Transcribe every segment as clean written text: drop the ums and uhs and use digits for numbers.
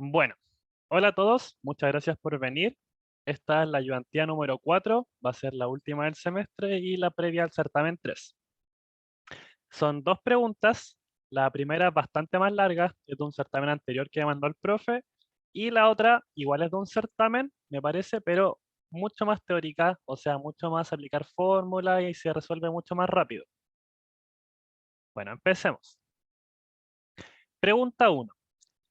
Bueno, hola a todos, muchas gracias por venir. Esta es la ayudantía número 4, va a ser la última del semestre y la previa al certamen 3. Son dos preguntas, la primera es bastante más larga, es de un certamen anterior que mandó el profe, y la otra igual es de un certamen, me parece, pero mucho más teórica, o sea, mucho más aplicar fórmulas y se resuelve mucho más rápido. Bueno, empecemos. Pregunta 1.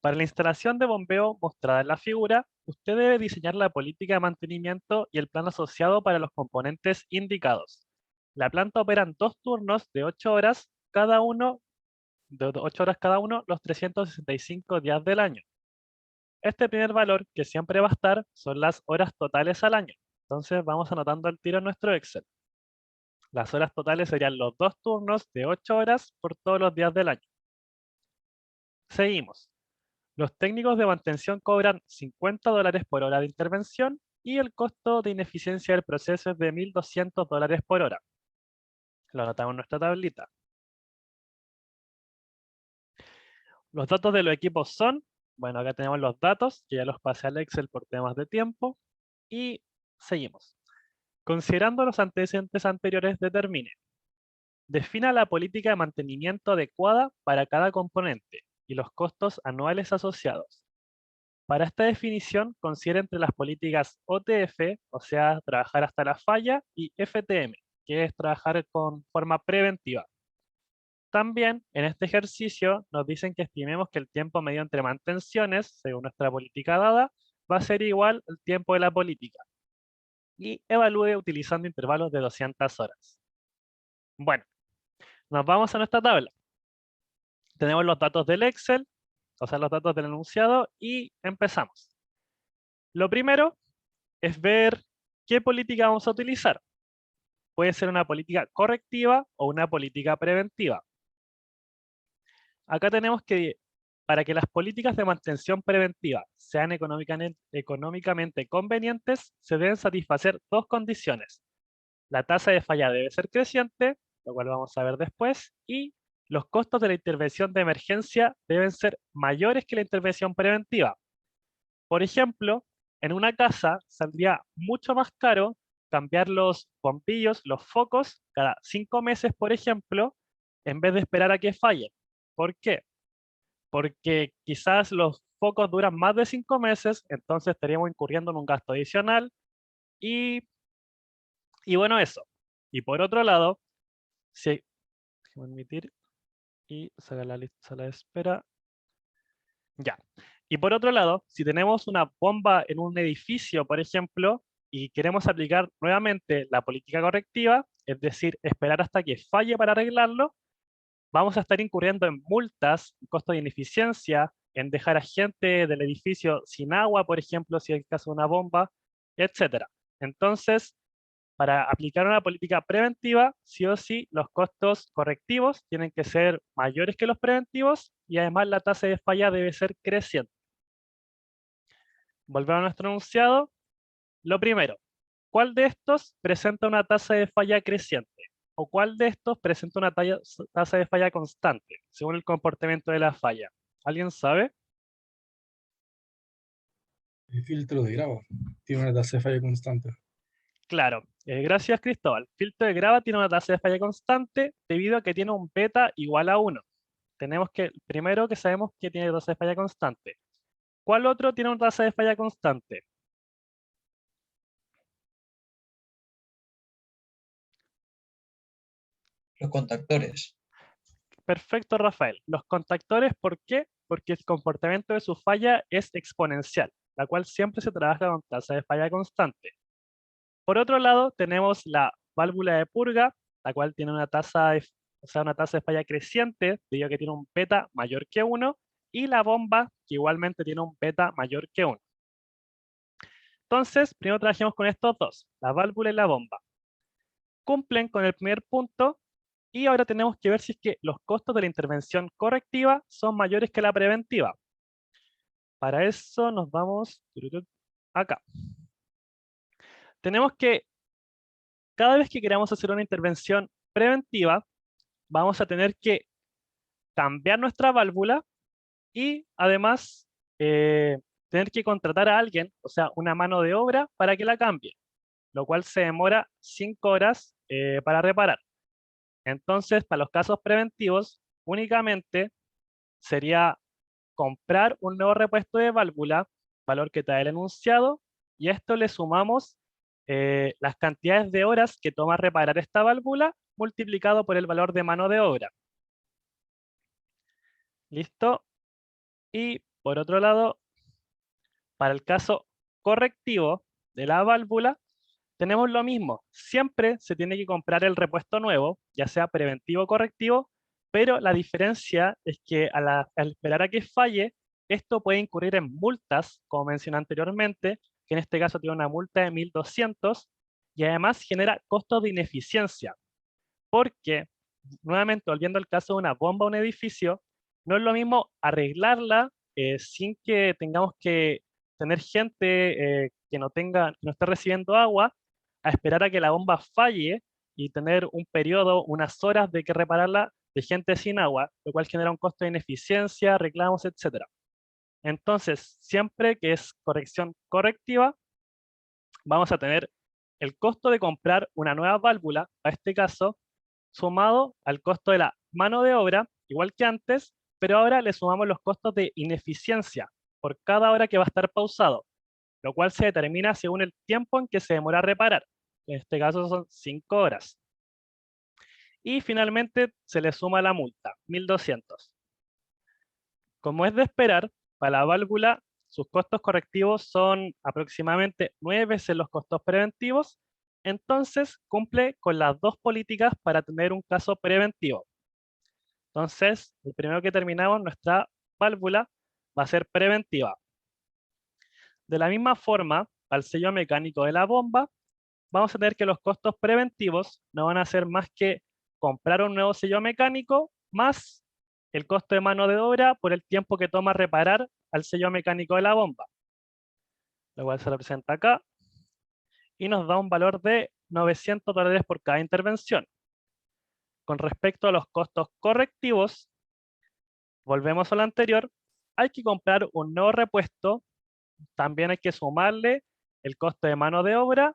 Para la instalación de bombeo mostrada en la figura, usted debe diseñar la política de mantenimiento y el plan asociado para los componentes indicados. La planta opera en dos turnos de 8 horas cada uno, los 365 días del año. Este primer valor que siempre va a estar son las horas totales al año. Entonces vamos anotando al tiro en nuestro Excel. Las horas totales serían los dos turnos de 8 horas por todos los días del año. Seguimos. Los técnicos de mantención cobran $50 por hora de intervención y el costo de ineficiencia del proceso es de $1.200 por hora. Lo anotamos en nuestra tablita. Los datos de los equipos son, bueno, acá tenemos los datos, que ya los pasé al Excel por temas de tiempo, y seguimos. Considerando los antecedentes anteriores, defina la política de mantenimiento adecuada para cada componente y los costos anuales asociados. Para esta definición, considera entre las políticas OTF, o sea, trabajar hasta la falla, y FTM, que es trabajar con forma preventiva. También en este ejercicio nos dicen que estimemos que el tiempo medio entre mantenciones, según nuestra política dada, va a ser igual al tiempo de la política. Y evalúe utilizando intervalos de 200 horas. Bueno, nos vamos a nuestra tabla. Tenemos los datos del Excel, o sea, los datos del enunciado, y empezamos. Lo primero es ver qué política vamos a utilizar. Puede ser una política correctiva o una política preventiva. Acá tenemos que, para que las políticas de mantención preventiva sean económicamente convenientes, se deben satisfacer dos condiciones. La tasa de falla debe ser creciente, lo cual vamos a ver después, y los costos de la intervención de emergencia deben ser mayores que la intervención preventiva. Por ejemplo, en una casa saldría mucho más caro cambiar los bombillos, los focos, cada 5 meses, por ejemplo, en vez de esperar a que fallen. ¿Por qué? Porque quizás los focos duran más de 5 meses, entonces estaríamos incurriendo en un gasto adicional y, y bueno, eso. Y por otro lado, si, déjame admitir y sacar la lista sala de espera. Ya. Y por otro lado, si tenemos una bomba en un edificio, por ejemplo, y queremos aplicar nuevamente la política correctiva, es decir, esperar hasta que falle para arreglarlo, vamos a estar incurriendo en multas, costos de ineficiencia, en dejar a gente del edificio sin agua, por ejemplo, si es el caso de una bomba, etcétera. Entonces, para aplicar una política preventiva, sí o sí, los costos correctivos tienen que ser mayores que los preventivos y además la tasa de falla debe ser creciente. Volvemos a nuestro enunciado. Lo primero, ¿cuál de estos presenta una tasa de falla creciente? ¿O cuál de estos presenta una tasa de falla constante, según el comportamiento de la falla? ¿Alguien sabe? El filtro de grava tiene una tasa de falla constante. Claro, gracias Cristóbal. Filtro de grava tiene una tasa de falla constante debido a que tiene un beta igual a 1. Tenemos que, primero que sabemos que tiene tasa de falla constante. ¿Cuál otro tiene una tasa de falla constante? Los contactores. Perfecto, Rafael. Los contactores, ¿por qué? Porque el comportamiento de su falla es exponencial, la cual siempre se trabaja con tasa de falla constante. Por otro lado, tenemos la válvula de purga, la cual tiene una una tasa de falla creciente, debido a que tiene un beta mayor que 1, y la bomba, que igualmente tiene un beta mayor que 1. Entonces, primero trabajemos con estos dos, la válvula y la bomba. Cumplen con el primer punto y ahora tenemos que ver si es que los costos de la intervención correctiva son mayores que la preventiva. Para eso nos vamos acá. Tenemos que, cada vez que queramos hacer una intervención preventiva, vamos a tener que cambiar nuestra válvula y además tener que contratar a alguien, o sea, una mano de obra para que la cambie, lo cual se demora 5 horas para reparar. Entonces, para los casos preventivos, únicamente sería comprar un nuevo repuesto de válvula, valor que te da el enunciado, y a esto le sumamos las cantidades de horas que toma reparar esta válvula multiplicado por el valor de mano de obra. ¿Listo? Y por otro lado, para el caso correctivo de la válvula, tenemos lo mismo. Siempre se tiene que comprar el repuesto nuevo, ya sea preventivo o correctivo, pero la diferencia es que al esperar a que falle, esto puede incurrir en multas, como mencioné anteriormente, que en este caso tiene una multa de 1.200, y además genera costos de ineficiencia, porque, nuevamente, volviendo al caso de una bomba o un edificio, no es lo mismo arreglarla sin que tengamos que tener gente que no esté recibiendo agua, a esperar a que la bomba falle y tener un periodo, unas horas de que repararla de gente sin agua, lo cual genera un costo de ineficiencia, reclamos, etc. Entonces, siempre que es corrección correctiva, vamos a tener el costo de comprar una nueva válvula, a este caso, sumado al costo de la mano de obra, igual que antes, pero ahora le sumamos los costos de ineficiencia por cada hora que va a estar pausado, lo cual se determina según el tiempo en que se demora a reparar. En este caso son 5 horas. Y finalmente se le suma la multa, 1.200. Como es de esperar, para la válvula sus costos correctivos son aproximadamente 9 veces los costos preventivos, entonces cumple con las dos políticas para tener un caso preventivo. Entonces, el primero que terminamos, nuestra válvula va a ser preventiva. De la misma forma, al sello mecánico de la bomba, vamos a tener que los costos preventivos no van a ser más que comprar un nuevo sello mecánico más el costo de mano de obra por el tiempo que toma reparar al sello mecánico de la bomba, lo cual se representa acá, y nos da un valor de $900 por cada intervención. Con respecto a los costos correctivos, volvemos a lo anterior, hay que comprar un nuevo repuesto, también hay que sumarle el costo de mano de obra,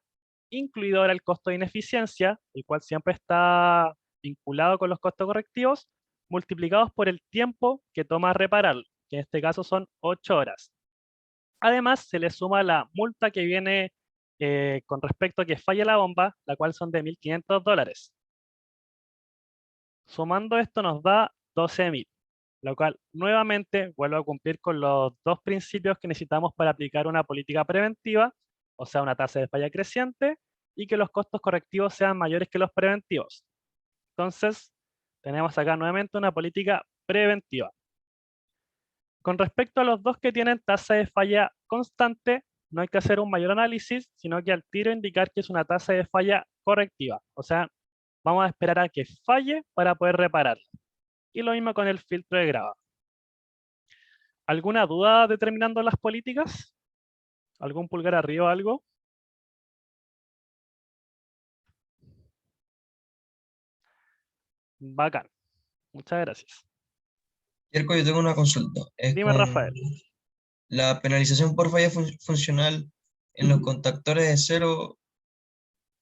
incluido ahora el costo de ineficiencia, el cual siempre está vinculado con los costos correctivos, multiplicados por el tiempo que toma repararlo, que en este caso son 8 horas. Además, se le suma la multa que viene con respecto a que falle la bomba, la cual son de $1.500. Sumando esto nos da 12.000, lo cual nuevamente vuelve a cumplir con los dos principios que necesitamos para aplicar una política preventiva, o sea, una tasa de falla creciente, y que los costos correctivos sean mayores que los preventivos. Entonces, tenemos acá nuevamente una política preventiva. Con respecto a los dos que tienen tasa de falla constante, no hay que hacer un mayor análisis, sino que al tiro indicar que es una tasa de falla correctiva. O sea, vamos a esperar a que falle para poder repararla. Y lo mismo con el filtro de grava. ¿Alguna duda determinando las políticas? ¿Algún pulgar arriba o algo? Bacán. Muchas gracias. Yerko, yo tengo una consulta. Es Dime, con Rafael. la penalización por falla funcional en los contactores de cero.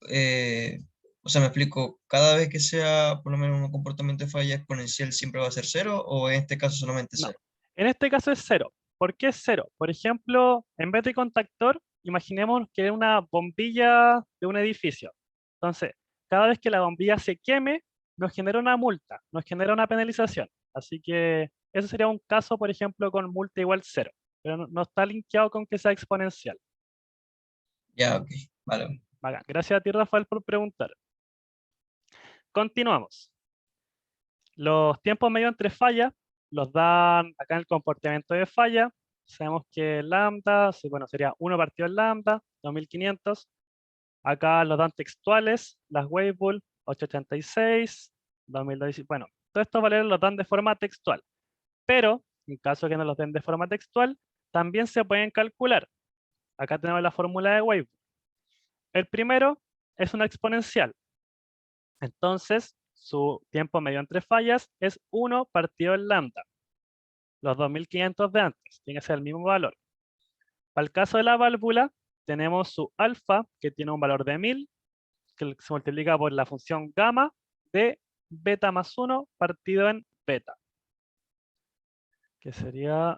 eh, o sea, me explico, cada vez que sea por lo menos un comportamiento de falla exponencial, ¿siempre va a ser cero o en este caso solamente No. cero? En este caso es cero. ¿Por qué es cero? Por ejemplo, en vez de contactor, imaginemos que es una bombilla de un edificio. Entonces, cada vez que la bombilla se queme, nos genera una multa, nos genera una penalización. Así que ese sería un caso, por ejemplo, con multa igual cero. Pero no está linkeado con que sea exponencial. Ya, ok, vale. Bacán. Gracias a ti, Rafael, por preguntar. Continuamos. Los tiempos medio entre fallas los dan acá en el comportamiento de falla. Sabemos que lambda, bueno, sería 1 partido en lambda, 2500. Acá los dan textuales, las Weibull, 886, 2016. Bueno, todos estos valores los dan de forma textual. Pero, en caso de que no los den de forma textual, también se pueden calcular. Acá tenemos la fórmula de Weibull. El primero es una exponencial. Entonces, su tiempo medio entre fallas es 1 partido en lambda. los 2500 de antes, tiene que ser el mismo valor. Para el caso de la válvula, tenemos su alfa, que tiene un valor de 1000, que se multiplica por la función gamma de beta más 1 partido en beta, que sería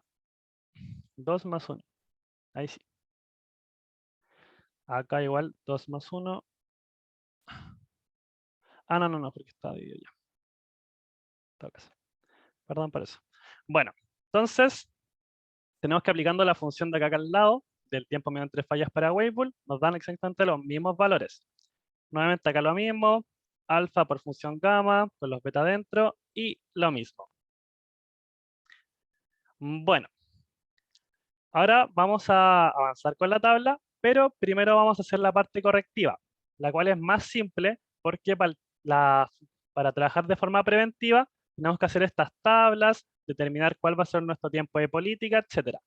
2 más 1. Ahí sí. Acá igual 2 más 1. Ah, no, porque está dividido ya. En todo caso. Perdón por eso. Bueno, entonces tenemos que aplicando la función de acá al lado, del tiempo medio entre fallas para Weibull, nos dan exactamente los mismos valores. Nuevamente acá lo mismo, alfa por función gamma, con los beta dentro, y lo mismo. Bueno, ahora vamos a avanzar con la tabla, pero primero vamos a hacer la parte correctiva, la cual es más simple porque para trabajar de forma preventiva tenemos que hacer estas tablas, determinar cuál va a ser nuestro tiempo de política, etc.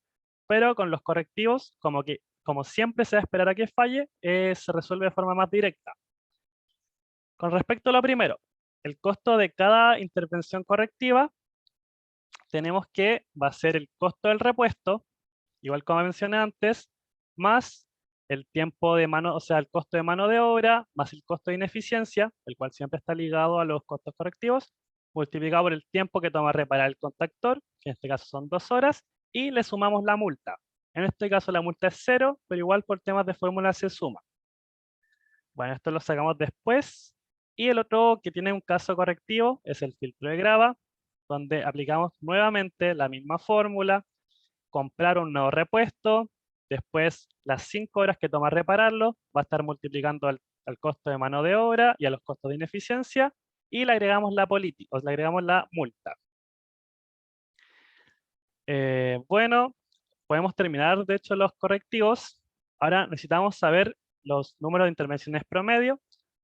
Pero con los correctivos, como siempre se va a esperar a que falle, se resuelve de forma más directa. Con respecto a lo primero, el costo de cada intervención correctiva, tenemos que va a ser el costo del repuesto, igual como mencioné antes, más el tiempo de mano, o sea, el costo de mano de obra, más el costo de ineficiencia, el cual siempre está ligado a los costos correctivos, multiplicado por el tiempo que toma reparar el contactor, que en este caso son 2 horas, y le sumamos la multa. En este caso la multa es 0, pero igual por temas de fórmula se suma. Bueno, esto lo sacamos después. Y el otro que tiene un caso correctivo es el filtro de grava, donde aplicamos nuevamente la misma fórmula, comprar un nuevo repuesto, después las 5 horas que toma repararlo, va a estar multiplicando al costo de mano de obra y a los costos de ineficiencia, y le agregamos la le agregamos la multa. Bueno, podemos terminar de hecho los correctivos. Ahora necesitamos saber los números de intervenciones promedio,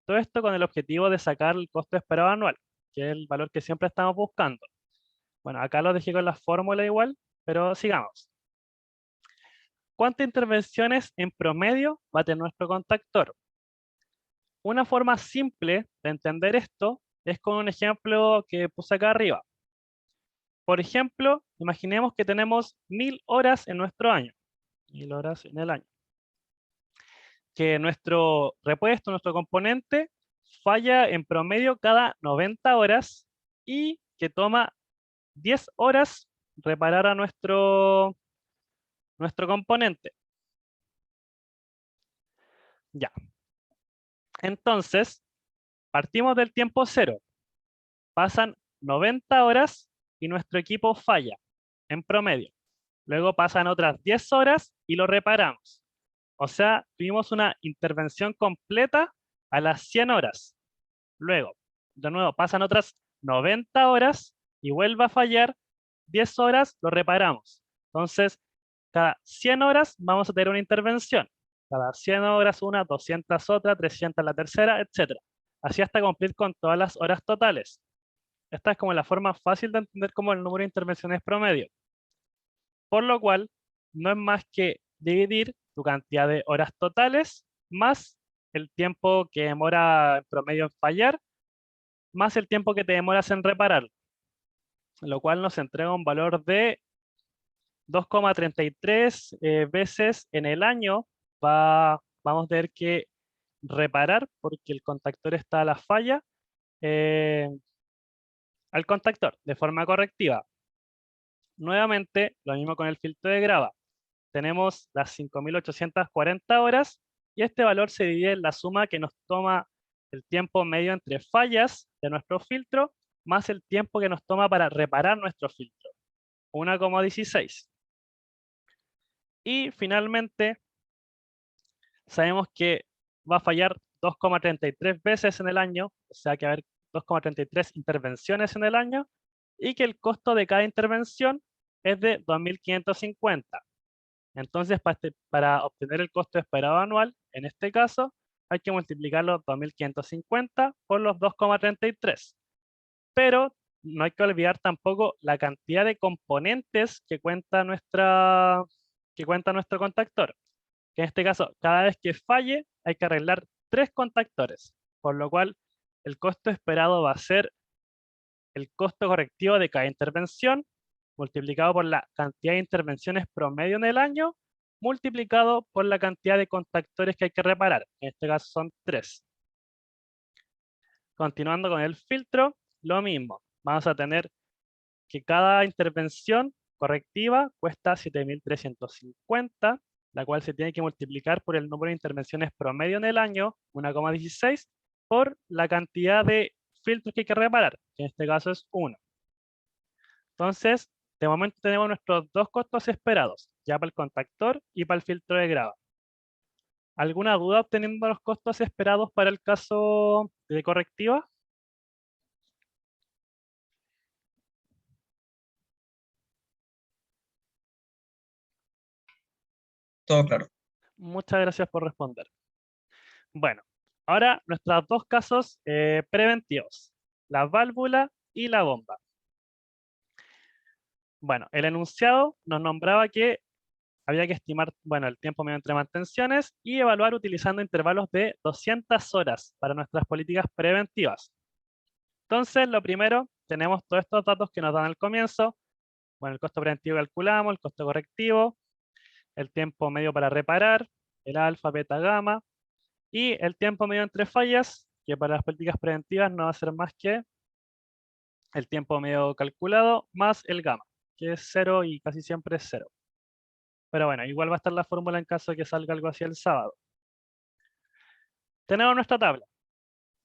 todo esto con el objetivo de sacar el costo esperado anual, que es el valor que siempre estamos buscando. Bueno, acá lo dejé con la fórmula igual, pero sigamos. ¿Cuántas intervenciones en promedio va a tener nuestro contactor? Una forma simple de entender esto es con un ejemplo que puse acá arriba. Por ejemplo, imaginemos que tenemos 1000 horas en nuestro año. 1000 horas en el año. Que nuestro repuesto, nuestro componente, falla en promedio cada 90 horas y que toma 10 horas reparar a nuestro componente. Ya. Entonces, partimos del tiempo cero. Pasan 90 horas y nuestro equipo falla en promedio. Luego pasan otras 10 horas y lo reparamos. O sea, tuvimos una intervención completa a las 100 horas. Luego, de nuevo, pasan otras 90 horas y vuelve a fallar, 10 horas lo reparamos. Entonces, cada 100 horas vamos a tener una intervención. Cada 100 horas una, 200 otra, 300 la tercera, etc. Así hasta cumplir con todas las horas totales. Esta es como la forma fácil de entender como el número de intervenciones promedio. Por lo cual, no es más que dividir tu cantidad de horas totales más el tiempo que demora en promedio en fallar, más el tiempo que te demoras en reparar, lo cual nos entrega un valor de 2,33 veces en el año vamos a tener que reparar, porque el contactor está a la falla, al contactor de forma correctiva. Nuevamente, lo mismo con el filtro de grava. Tenemos las 5840 horas y este valor se divide en la suma que nos toma el tiempo medio entre fallas de nuestro filtro más el tiempo que nos toma para reparar nuestro filtro, 1,16. Y finalmente, sabemos que va a fallar 2,33 veces en el año, o sea que va a haber 2,33 intervenciones en el año, y que el costo de cada intervención es de 2.550. Entonces, para obtener el costo esperado anual, en este caso, hay que multiplicar los 2.550 por los 2,33. Pero no hay que olvidar tampoco la cantidad de componentes que cuenta nuestro contactor. Que en este caso, cada vez que falle, hay que arreglar 3 contactores. Por lo cual, el costo esperado va a ser el costo correctivo de cada intervención multiplicado por la cantidad de intervenciones promedio en el año, multiplicado por la cantidad de contactores que hay que reparar. En este caso son 3. Continuando con el filtro, lo mismo. Vamos a tener que cada intervención correctiva cuesta 7.350, la cual se tiene que multiplicar por el número de intervenciones promedio en el año, 1,16, por la cantidad de filtros que hay que reparar, que en este caso es 1. Entonces, de momento tenemos nuestros dos costos esperados, ya para el contactor y para el filtro de grava. ¿Alguna duda obteniendo los costos esperados para el caso de correctiva? Todo claro. Muchas gracias por responder. Bueno, ahora nuestros dos casos preventivos, la válvula y la bomba. Bueno, el enunciado nos nombraba que había que estimar, bueno, el tiempo medio entre mantenciones y evaluar utilizando intervalos de 200 horas para nuestras políticas preventivas. Entonces, lo primero, tenemos todos estos datos que nos dan al comienzo. Bueno, el costo preventivo calculamos, el costo correctivo, el tiempo medio para reparar, el alfa, beta, gamma, y el tiempo medio entre fallas, que para las políticas preventivas no va a ser más que el tiempo medio calculado más el gamma, que es 0 y casi siempre es 0. Pero bueno, igual va a estar la fórmula en caso de que salga algo así el sábado. Tenemos nuestra tabla.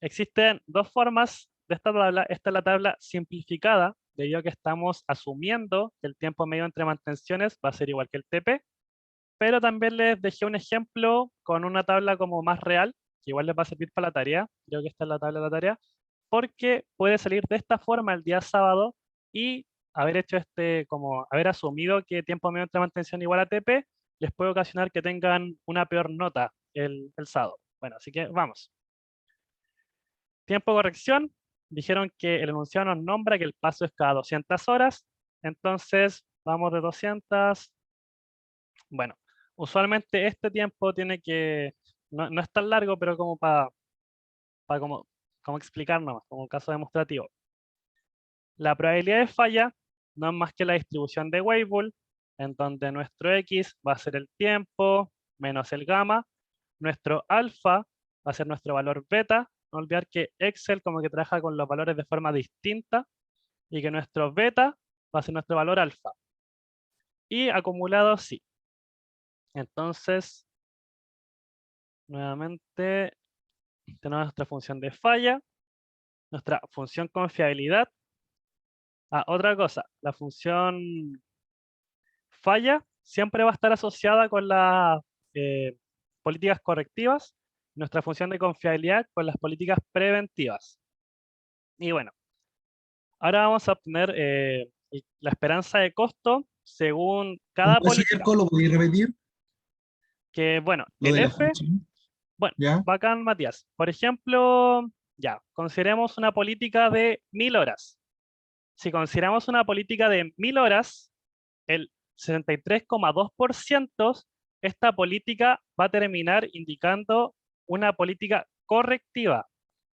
Existen dos formas de esta tabla. Esta es la tabla simplificada, debido a que estamos asumiendo que el tiempo medio entre mantenciones va a ser igual que el TP, pero también les dejé un ejemplo con una tabla como más real, que igual les va a servir para la tarea. Creo que esta es la tabla de la tarea, porque puede salir de esta forma el día sábado y haber hecho como haber asumido que tiempo medio entre mantención igual a TP, les puede ocasionar que tengan una peor nota el sábado. Bueno, así que vamos. Tiempo de corrección, dijeron que el enunciado nos nombra que el paso es cada 200 horas, entonces vamos de 200. Bueno, usualmente este tiempo tiene que, no es tan largo, pero como para como explicar nomás, como caso demostrativo. La probabilidad de falla no es más que la distribución de Weibull, en donde nuestro X va a ser el tiempo menos el gamma, nuestro alfa va a ser nuestro valor beta. No olvidar que Excel como que trabaja con los valores de forma distinta y que nuestro beta va a ser nuestro valor alfa. Y acumulado sí. Entonces, nuevamente, tenemos nuestra función de falla, nuestra función confiabilidad. Otra cosa, la función falla siempre va a estar asociada con las políticas correctivas, nuestra función de confiabilidad con las políticas preventivas. Y bueno, ahora vamos a obtener la esperanza de costo según cada ¿Cómo eso, política. Yerko? ¿Lo podéis repetir? Que bueno, Lo el de la F, función. bueno, ¿Ya? bacán, Matías. Por ejemplo, ya, consideremos una política de 1000 horas. Si consideramos una política de 1000 horas, el 63,2%, esta política va a terminar indicando una política correctiva.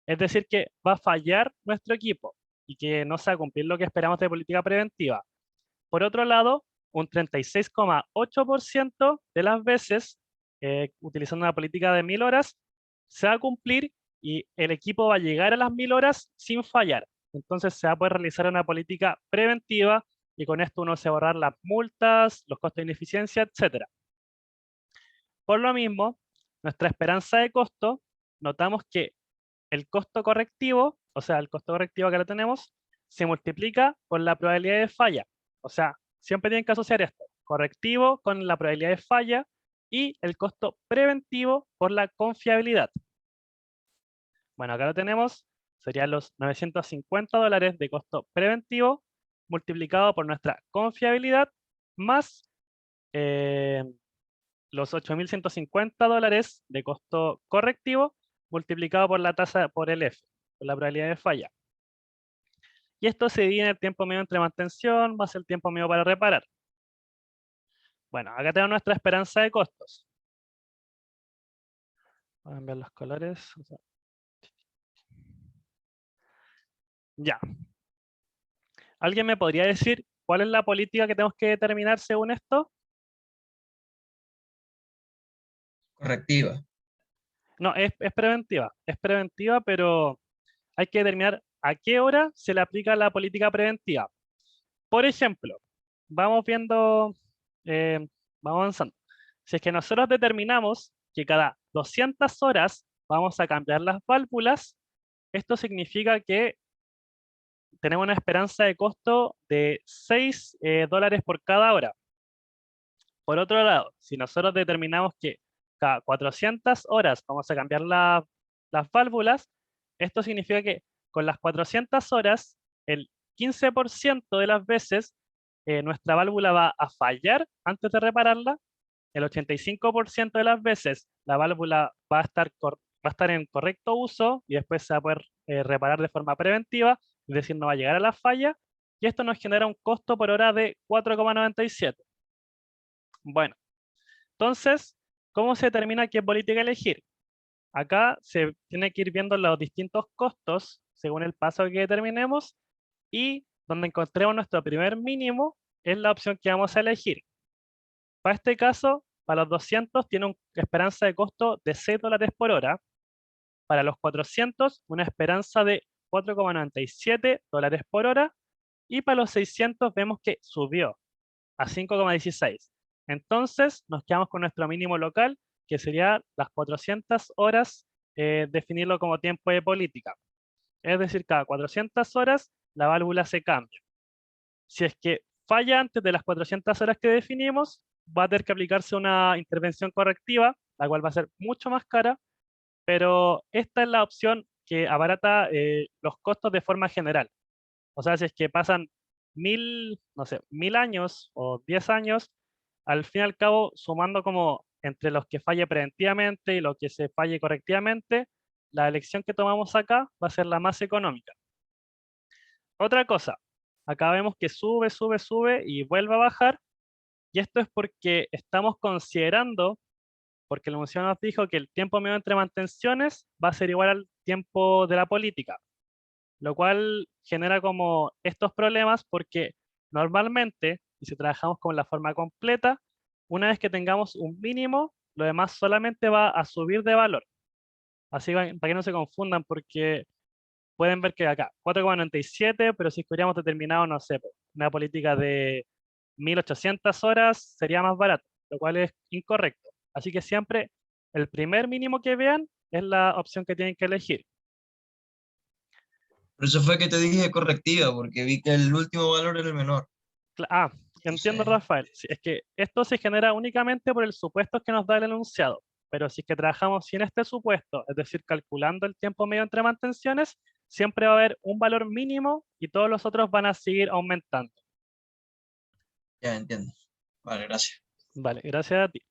Es decir, que va a fallar nuestro equipo y que no se va a cumplir lo que esperamos de política preventiva. Por otro lado, un 36,8% de las veces, utilizando una política de 1000 horas, se va a cumplir y el equipo va a llegar a las 1000 horas sin fallar. Entonces se va a poder realizar una política preventiva y con esto uno se va a ahorrar las multas, los costos de ineficiencia, etc. Por lo mismo, nuestra esperanza de costo, notamos que el costo correctivo, o sea, el costo correctivo que lo tenemos, se multiplica por la probabilidad de falla. O sea, siempre tienen que asociar esto, correctivo con la probabilidad de falla y el costo preventivo por la confiabilidad. Bueno, acá lo tenemos, serían los $950 de costo preventivo multiplicado por nuestra confiabilidad más los $8.150 de costo correctivo multiplicado por la tasa, por el F, por la probabilidad de falla. Y esto se divide en el tiempo medio entre mantención más el tiempo medio para reparar. Bueno, acá tenemos nuestra esperanza de costos. Voy a cambiar los colores. Ya. ¿Alguien me podría decir ¿cuál es la política que tenemos que determinar según esto? Correctiva. No, es preventiva, pero hay que determinar a qué hora se le aplica la política preventiva. Por ejemplo, vamos viendo, vamos avanzando. Si es que nosotros determinamos que cada 200 horas vamos a cambiar las válvulas, esto significa que tenemos una esperanza de costo de $6 por cada hora. Por otro lado, si nosotros determinamos que cada 400 horas vamos a cambiar las válvulas, esto significa que con las 400 horas, el 15% de las veces nuestra válvula va a fallar antes de repararla, el 85% de las veces la válvula va a estar en correcto uso y después se va a poder reparar de forma preventiva, es decir, no va a llegar a la falla, y esto nos genera un costo por hora de 4,97. Bueno, entonces, ¿cómo se determina qué política elegir? Acá se tiene que ir viendo los distintos costos según el paso que determinemos, y donde encontremos nuestro primer mínimo es la opción que vamos a elegir. Para este caso, para los 200 tiene una esperanza de costo de $6 por hora. Para los 400, una esperanza de $4,97 por hora. Y para los 600 vemos que subió a 5,16. Entonces nos quedamos con nuestro mínimo local, que sería las 400 horas, definirlo como tiempo de política. Es decir, cada 400 horas la válvula se cambia. Si es que falla antes de las 400 horas que definimos, va a tener que aplicarse una intervención correctiva, la cual va a ser mucho más cara, pero esta es la opción que abarata los costos de forma general. O sea, si es que pasan 1000, no sé, 1000 años o 10 años, al fin y al cabo, sumando como entre los que falle preventivamente y los que se falle correctivamente, la elección que tomamos acá va a ser la más económica. Otra cosa, acá vemos que sube, sube, sube y vuelve a bajar, y esto es porque estamos considerando, porque el museo nos dijo que el tiempo medio entre mantenciones va a ser igual al tiempo de la política, lo cual genera como estos problemas porque normalmente, y si trabajamos con la forma completa, una vez que tengamos un mínimo, lo demás solamente va a subir de valor. Así para que no se confundan, porque pueden ver que acá 4,97, pero si hubiéramos determinado, no sé, una política de 1800 horas sería más barato, lo cual es incorrecto. Así que siempre el primer mínimo que vean es la opción que tienen que elegir. Por eso fue que te dije correctiva, porque vi que el último valor era el menor. Entiendo, Entonces, Rafael. Sí, es que esto se genera únicamente por el supuesto que nos da el enunciado. Pero si es que trabajamos sin este supuesto, es decir, calculando el tiempo medio entre mantenciones, siempre va a haber un valor mínimo y todos los otros van a seguir aumentando. ya entiendo. Vale, gracias. Vale, gracias a ti.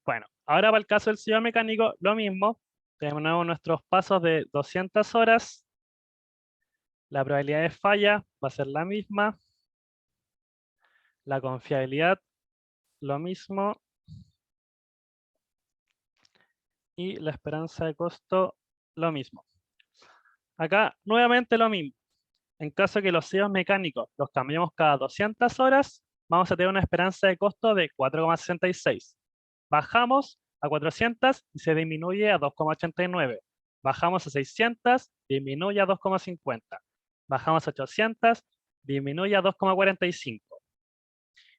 Bueno, ahora para el caso del sillón mecánico, lo mismo. Tenemos nuestros pasos de 200 horas. La probabilidad de falla va a ser la misma. La confiabilidad, lo mismo. Y la esperanza de costo, lo mismo. Acá, nuevamente lo mismo. En caso de que los sellos mecánicos los cambiemos cada 200 horas, vamos a tener una esperanza de costo de 4,66. Bajamos a 400 y se disminuye a 2,89. Bajamos a 600, disminuye a 2,50. Bajamos a 800, disminuye a 2,45.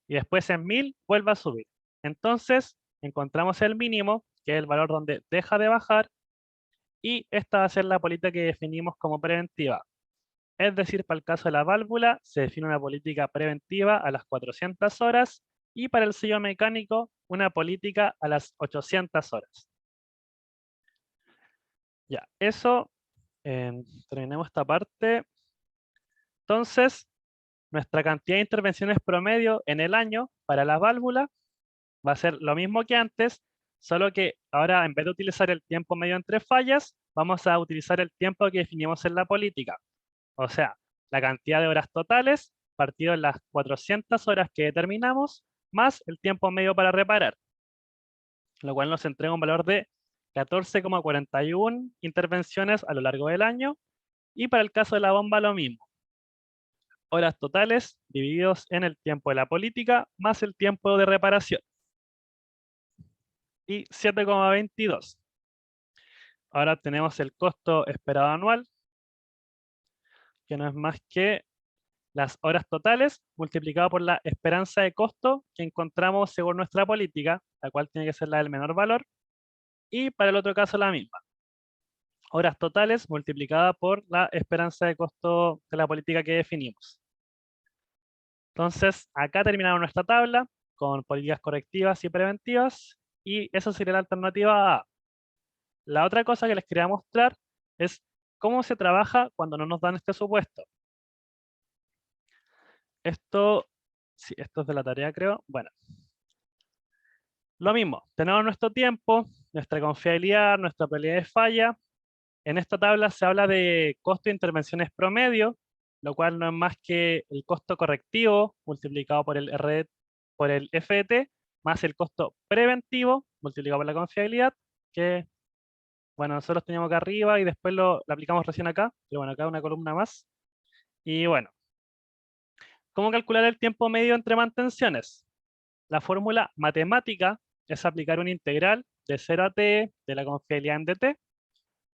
Y después en 1000 vuelve a subir. Entonces, encontramos el mínimo, que es el valor donde deja de bajar, y esta va a ser la política que definimos como preventiva. Es decir, para el caso de la válvula, se define una política preventiva a las 400 horas y para el sello mecánico, una política a las 800 horas. Ya, eso, terminemos esta parte. Entonces, nuestra cantidad de intervenciones promedio en el año para la válvula va a ser lo mismo que antes, solo que ahora en vez de utilizar el tiempo medio entre fallas, vamos a utilizar el tiempo que definimos en la política. O sea, la cantidad de horas totales partido en las 400 horas que determinamos, más el tiempo medio para reparar, lo cual nos entrega un valor de 14,41 intervenciones a lo largo del año, y para el caso de la bomba lo mismo. horas totales divididos en el tiempo de la política más el tiempo de reparación. Y 7,22. Ahora tenemos el costo esperado anual, que no es más que las horas totales multiplicado por la esperanza de costo que encontramos según nuestra política, la cual tiene que ser la del menor valor, y para el otro caso la misma. Horas totales multiplicada por la esperanza de costo de la política que definimos. Entonces, acá terminamos nuestra tabla con políticas correctivas y preventivas, y esa sería la alternativa A. La otra cosa que les quería mostrar es cómo se trabaja cuando no nos dan este supuesto. Esto, sí, esto es de la tarea, creo. Bueno, lo mismo, tenemos nuestro tiempo, nuestra confiabilidad, nuestra probabilidad de falla. En esta tabla se habla de costo de intervenciones promedio, lo cual no es más que el costo correctivo multiplicado por el por el FET, más el costo preventivo multiplicado por la confiabilidad, que, bueno, nosotros teníamos acá arriba y después lo aplicamos recién acá, pero bueno, acá una columna más. Y bueno, ¿cómo calcular el tiempo medio entre mantenciones? La fórmula matemática es aplicar un integral de 0 a t de la confiabilidad en dt,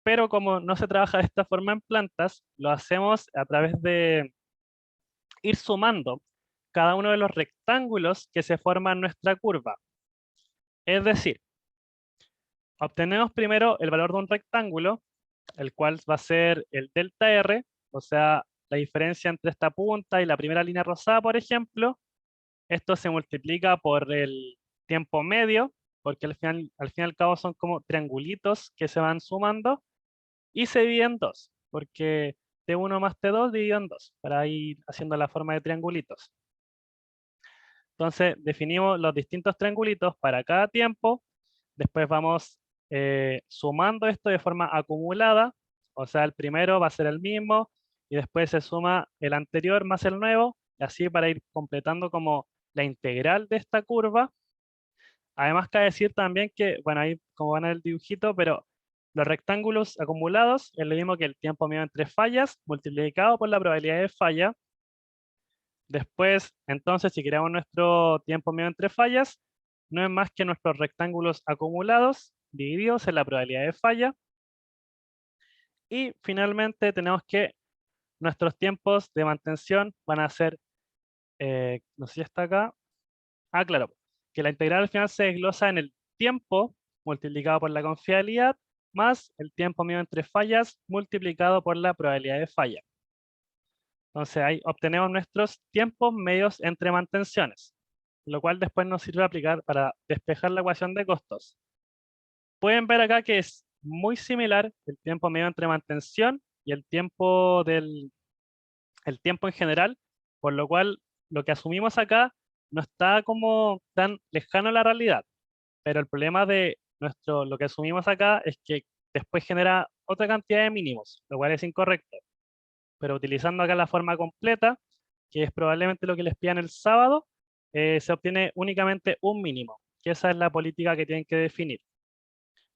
pero como no se trabaja de esta forma en plantas, lo hacemos a través de ir sumando cada uno de los rectángulos que se forman en nuestra curva. Es decir, obtenemos primero el valor de un rectángulo, el cual va a ser el delta R, o sea, la diferencia entre esta punta y la primera línea rosada, por ejemplo. Esto se multiplica por el tiempo medio, porque al fin y al cabo son como triangulitos que se van sumando, y se divide en 2, porque T1 más T2 dividido en 2, para ir haciendo la forma de triangulitos. Entonces definimos los distintos triangulitos para cada tiempo, después vamos sumando esto de forma acumulada, o sea, el primero va a ser el mismo, y después se suma el anterior más el nuevo, y así para ir completando como la integral de esta curva. Además, cabe decir también que, bueno, ahí como van a ver el dibujito, pero los rectángulos acumulados es lo mismo que el tiempo medio entre fallas multiplicado por la probabilidad de falla. Después, entonces, si queremos nuestro tiempo medio entre fallas, no es más que nuestros rectángulos acumulados divididos en la probabilidad de falla. Y finalmente tenemos que nuestros tiempos de mantención van a ser, no sé si está acá. Ah, claro, que la integral al final se desglosa en el tiempo multiplicado por la confiabilidad más el tiempo medio entre fallas multiplicado por la probabilidad de falla. Entonces ahí obtenemos nuestros tiempos medios entre mantenciones, lo cual después nos sirve aplicar para despejar la ecuación de costos. Pueden ver acá que es muy similar el tiempo medio entre mantención y el tiempo el tiempo en general, por lo cual lo que asumimos acá no está como tan lejano a la realidad, pero el problema de lo que asumimos acá es que después genera otra cantidad de mínimos, lo cual es incorrecto. Pero utilizando acá la forma completa, que es probablemente lo que les pidan el sábado, se obtiene únicamente un mínimo, que esa es la política que tienen que definir.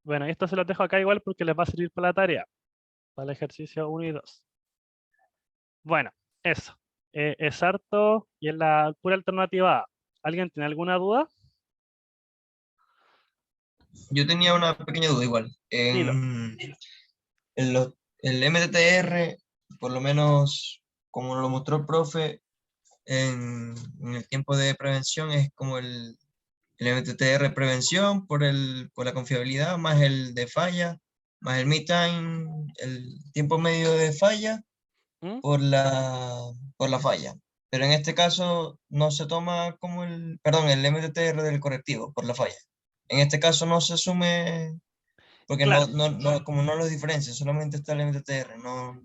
Bueno, esto se los dejo acá igual porque les va a servir para la tarea, para el ejercicio 1 y 2. Bueno, eso. Es harto y es la pura alternativa A. ¿Alguien tiene alguna duda? Yo tenía una pequeña duda igual. Dilo. El MTTR, por lo menos como lo mostró el profe, en el tiempo de prevención es como el MTTR prevención por la confiabilidad, más el de falla, más el mean time, el tiempo medio de falla ¿Mm? por la falla. Pero en este caso no se toma como el MTTR del correctivo por la falla. En este caso no se asume, porque Claro, como no los diferencia, solamente está el MTTR, no.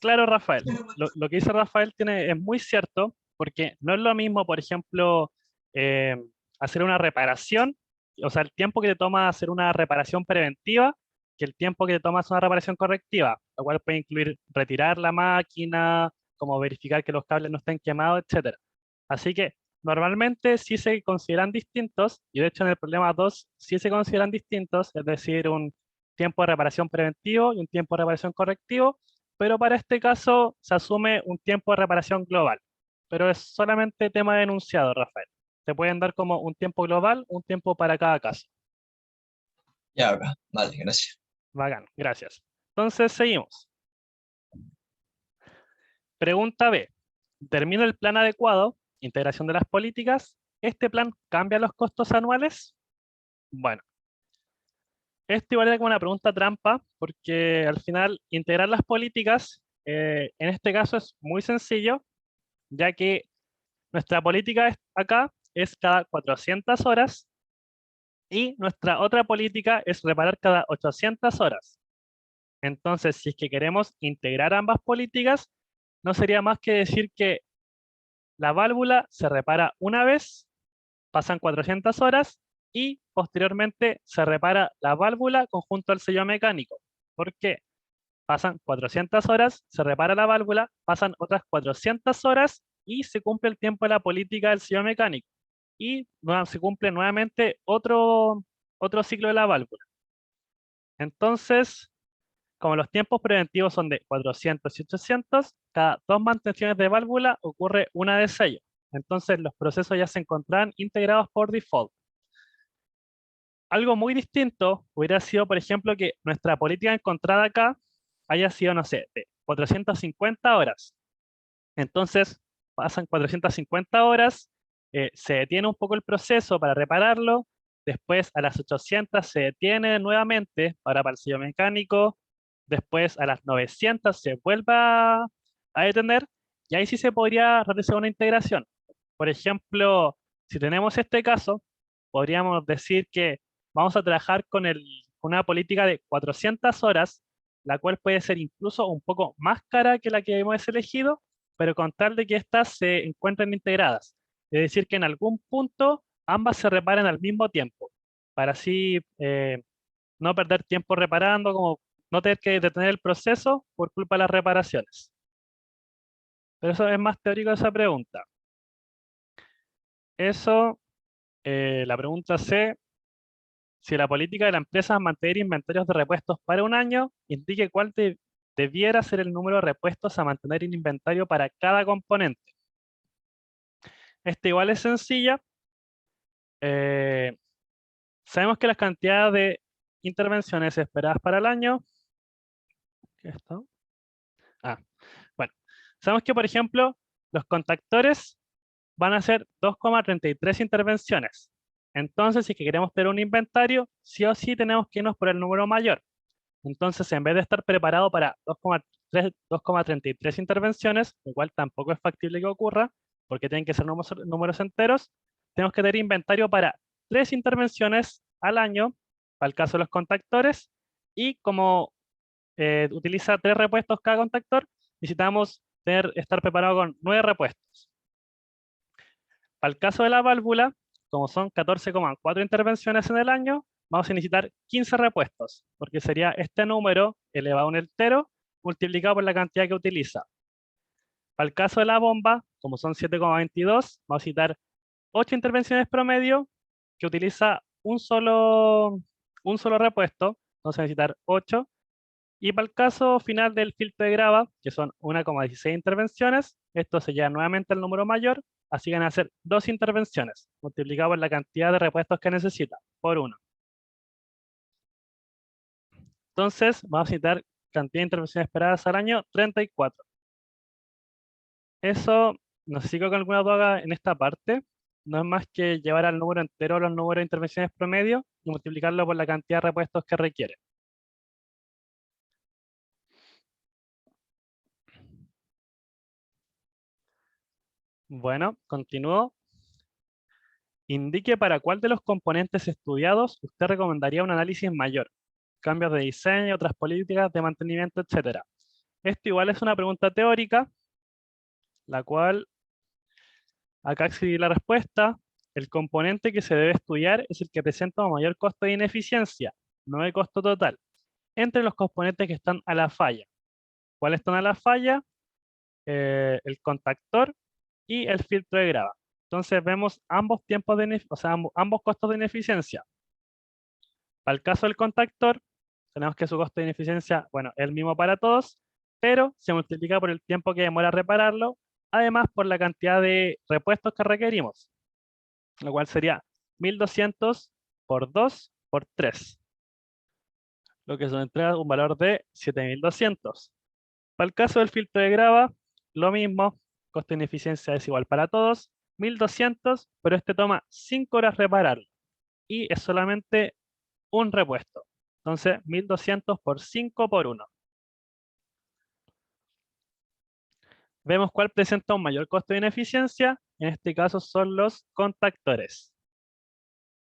claro, Rafael. Lo que dice Rafael es muy cierto, porque no es lo mismo, por ejemplo, eh, hacer una reparación, o sea, el tiempo que te toma hacer una reparación preventiva, que el tiempo que te toma hacer una reparación correctiva, lo cual puede incluir retirar la máquina, como verificar que los cables no estén quemados, etc. Así que normalmente sí se consideran distintos, y de hecho en el problema 2 sí se consideran distintos, es decir, un tiempo de reparación preventivo y un tiempo de reparación correctivo, pero para este caso se asume un tiempo de reparación global. Pero es solamente tema de enunciado, Rafael. Te pueden dar como un tiempo global, un tiempo para cada caso. Ya acá, vale, gracias. Bacán, gracias. Entonces seguimos. Pregunta B. ¿Termina el plan adecuado, integración de las políticas? ¿Este plan cambia los costos anuales? Bueno, esto igual es como una pregunta trampa, porque al final integrar las políticas, en este caso es muy sencillo, ya que nuestra política acá es cada 400 horas y nuestra otra política es reparar cada 800 horas. Entonces, si es que queremos integrar ambas políticas, no sería más que decir que la válvula se repara una vez, pasan 400 horas y posteriormente se repara la válvula conjunto al sello mecánico. ¿Por qué? Pasan 400 horas, se repara la válvula, pasan otras 400 horas y se cumple el tiempo de la política del sello mecánico. Y se cumple nuevamente otro ciclo de la válvula. Entonces, como los tiempos preventivos son de 400 y 800, cada 2 mantenciones de válvula ocurre una de sello. Entonces los procesos ya se encontrarán integrados por default. Algo muy distinto hubiera sido, por ejemplo, que nuestra política encontrada acá haya sido, no sé, de 450 horas. Entonces pasan 450 horas, se detiene un poco el proceso para repararlo, después a las 800 se detiene nuevamente para el sello mecánico, después a las 900 se vuelve a detener, y ahí sí se podría realizar una integración. Por ejemplo, si tenemos este caso, podríamos decir que vamos a trabajar con una política de 400 horas, la cual puede ser incluso un poco más cara que la que hemos elegido, pero con tal de que éstas se encuentren integradas. Es decir, que en algún punto ambas se reparen al mismo tiempo, para así no perder tiempo reparando, como no tener que detener el proceso por culpa de las reparaciones. Pero eso es más teórico de esa pregunta. Eso, la pregunta C, si la política de la empresa es mantener inventarios de repuestos para un año, indique cuál debiera ser el número de repuestos a mantener en inventario para cada componente. Esta igual es sencilla. Sabemos que las cantidades de intervenciones esperadas para el año. ¿Qué es esto? Bueno, sabemos que, por ejemplo, los contactores van a ser 2,33 intervenciones. Entonces, si es que queremos tener un inventario, sí o sí tenemos que irnos por el número mayor. Entonces, en vez de estar preparado para 2,33 intervenciones, lo cual tampoco es factible que ocurra, porque tienen que ser números enteros, tenemos que tener inventario para 3 intervenciones al año, para el caso de los contactores, y como utiliza 3 repuestos cada contactor, necesitamos estar preparado con 9 repuestos. Para el caso de la válvula, como son 14,4 intervenciones en el año, vamos a necesitar 15 repuestos, porque sería este número elevado a un entero multiplicado por la cantidad que utiliza. Para el caso de la bomba, como son 7,22, vamos a necesitar 8 intervenciones promedio que utiliza un solo repuesto, vamos a necesitar 8. Y para el caso final del filtro de grava, que son 1,16 intervenciones, esto se lleva nuevamente al número mayor, así que van a ser 2 intervenciones, multiplicado por la cantidad de repuestos que necesita, por 1. Entonces, vamos a necesitar cantidad de intervenciones esperadas al año, 34. Eso, no sé si con alguna duda en esta parte, no es más que llevar al número entero los números de intervenciones promedio y multiplicarlo por la cantidad de repuestos que requiere. Bueno, continúo. Indique para cuál de los componentes estudiados usted recomendaría un análisis mayor, cambios de diseño, otras políticas de mantenimiento, etc. Esto igual es una pregunta teórica, la cual acá escribí la respuesta. El componente que se debe estudiar es el que presenta un mayor costo de ineficiencia, no de costo total, entre los componentes que están a la falla. ¿Cuáles están a la falla? El contactor y el filtro de grava. Entonces vemos ambos tiempos ambos costos de ineficiencia. Para el caso del contactor, tenemos que su costo de ineficiencia, bueno, es el mismo para todos, pero se multiplica por el tiempo que demora repararlo, además por la cantidad de repuestos que requerimos, lo cual sería 1200 por 2 por 3, lo que nos entrega un valor de 7200. Para el caso del filtro de grava, lo mismo, costo de ineficiencia es igual para todos, 1200, pero este toma 5 horas repararlo y es solamente un repuesto. Entonces, 1200 por 5 por 1. Vemos cuál presenta un mayor costo de ineficiencia. En este caso son los contactores.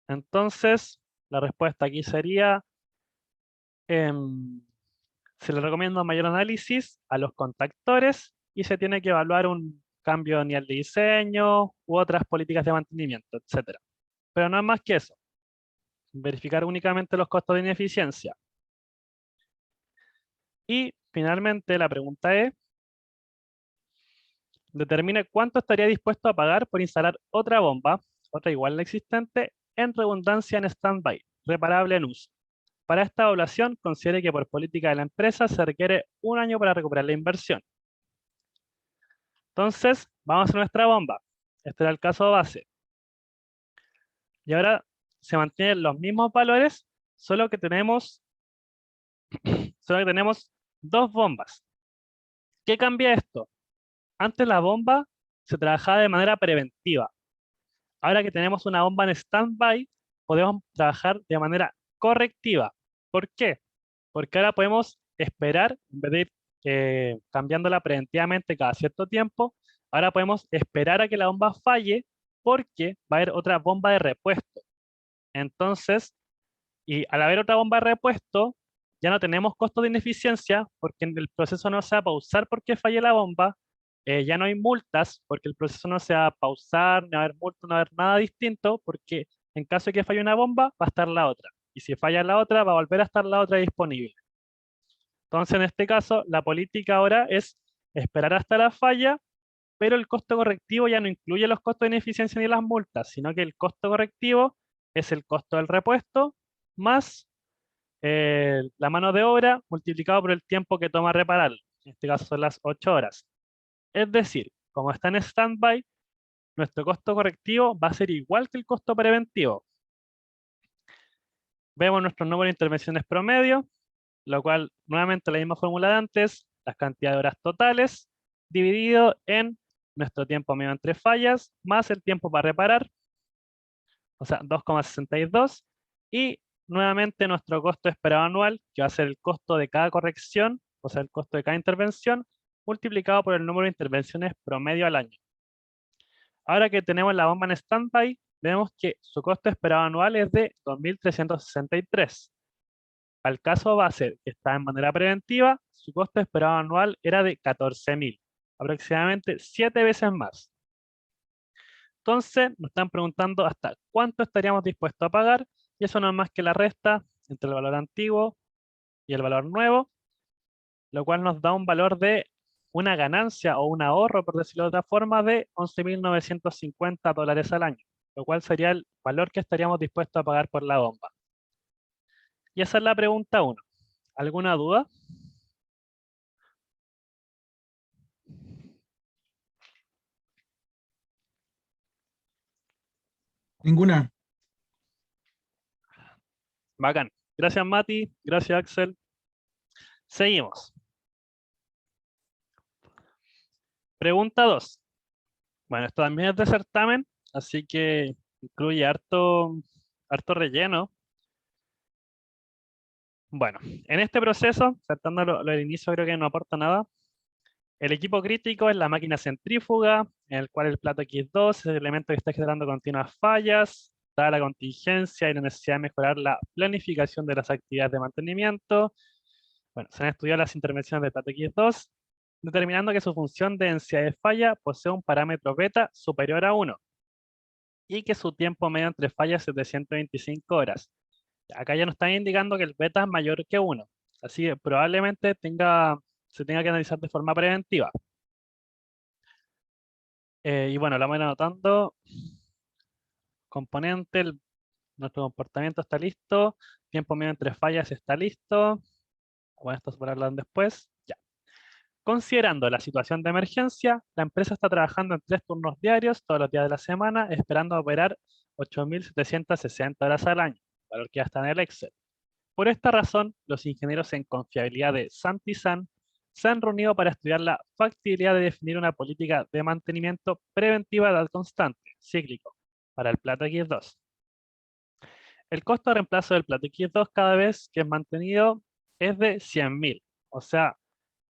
Entonces, la respuesta aquí sería, se le recomienda un mayor análisis a los contactores y se tiene que evaluar un cambio de nivel de diseño u otras políticas de mantenimiento, etc. Pero no es más que eso. Verificar únicamente los costos de ineficiencia. Y finalmente la pregunta es, determine cuánto estaría dispuesto a pagar por instalar otra bomba, otra igual a la existente, en redundancia en standby, reparable en uso. Para esta evaluación, considere que por política de la empresa se requiere un año para recuperar la inversión. Entonces, vamos a nuestra bomba. Este era el caso base. Y ahora se mantienen los mismos valores, solo que tenemos dos bombas. ¿Qué cambia esto? Antes la bomba se trabajaba de manera preventiva. Ahora que tenemos una bomba en standby, podemos trabajar de manera correctiva. ¿Por qué? Porque ahora podemos esperar, en vez de ir cambiándola preventivamente cada cierto tiempo, ahora podemos esperar a que la bomba falle porque va a haber otra bomba de repuesto. Entonces, y al haber otra bomba de repuesto, ya no tenemos costo de ineficiencia porque el proceso no se va a pausar porque falle la bomba. Ya no hay multas porque el proceso no se va a pausar, no va a haber multas, no va a haber nada distinto porque en caso de que falle una bomba, va a estar la otra. Y si falla la otra, va a volver a estar la otra disponible. Entonces, en este caso, la política ahora es esperar hasta la falla, pero el costo correctivo ya no incluye los costos de ineficiencia ni las multas, sino que el costo correctivo es el costo del repuesto más la mano de obra multiplicado por el tiempo que toma repararlo. En este caso son las 8 horas. Es decir, como está en standby, nuestro costo correctivo va a ser igual que el costo preventivo. Vemos nuestros números de intervenciones promedio, lo cual nuevamente la misma fórmula de antes, las cantidades de horas totales, dividido en nuestro tiempo medio entre fallas, más el tiempo para reparar, o sea, 2,62, y nuevamente nuestro costo esperado anual, que va a ser el costo de cada corrección, o sea, el costo de cada intervención, multiplicado por el número de intervenciones promedio al año. Ahora que tenemos la bomba en standby, vemos que su costo esperado anual es de 2.363. Al caso base, que está en manera preventiva, su costo esperado anual era de 14.000, aproximadamente 7 veces más. Entonces, nos están preguntando hasta cuánto estaríamos dispuestos a pagar, y eso no es más que la resta entre el valor antiguo y el valor nuevo, lo cual nos da un valor de una ganancia o un ahorro, por decirlo de otra forma, de $11.950 al año, lo cual sería el valor que estaríamos dispuestos a pagar por la bomba. Y esa es la pregunta 1. ¿Alguna duda? Ninguna. Bacán. Gracias, Mati. Gracias, Axel. Seguimos. Pregunta 2. Bueno, esto también es de certamen, así que incluye harto relleno. Bueno, en este proceso, saltando lo del inicio, creo que no aporta nada. El equipo crítico es la máquina centrífuga, en el cual el plato X2 es el elemento que está generando continuas fallas, dada la contingencia y la necesidad de mejorar la planificación de las actividades de mantenimiento. Bueno, se han estudiado las intervenciones del plato X2, determinando que su función de densidad de falla posee un parámetro beta superior a 1 y que su tiempo medio entre fallas es de 125 horas. Acá ya nos están indicando que el beta es mayor que 1, así que probablemente se tenga que analizar de forma preventiva. Y bueno, lo vamos a ir anotando. Componente, nuestro comportamiento está listo. Tiempo medio entre fallas está listo. Bueno, esto se podrá hablar después. Ya. Considerando la situación de emergencia, la empresa está trabajando en 3 turnos diarios todos los días de la semana, esperando operar 8.760 horas al año, valor que ya está en el Excel. Por esta razón, los ingenieros en confiabilidad de Santizan se han reunido para estudiar la factibilidad de definir una política de mantenimiento preventiva de edad constante, cíclico, para el plato X2. El costo de reemplazo del plato X2 cada vez que es mantenido es de 100.000, o sea,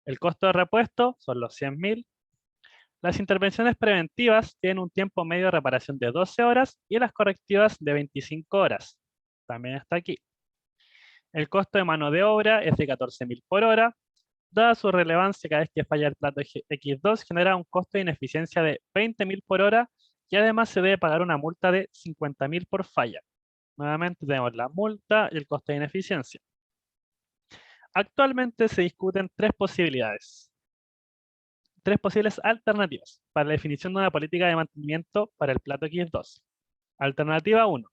el costo de repuesto son los 100.000. Las intervenciones preventivas tienen un tiempo medio de reparación de 12 horas y las correctivas de 25 horas. También está aquí. El costo de mano de obra es de 14.000 por hora. Dada su relevancia, cada vez que falla el plato X2 genera un costo de ineficiencia de 20.000 por hora y además se debe pagar una multa de 50.000 por falla. Nuevamente tenemos la multa y el costo de ineficiencia. Actualmente se discuten 3 posibilidades. 3 posibles alternativas para la definición de una política de mantenimiento para el plato X2. Alternativa 1.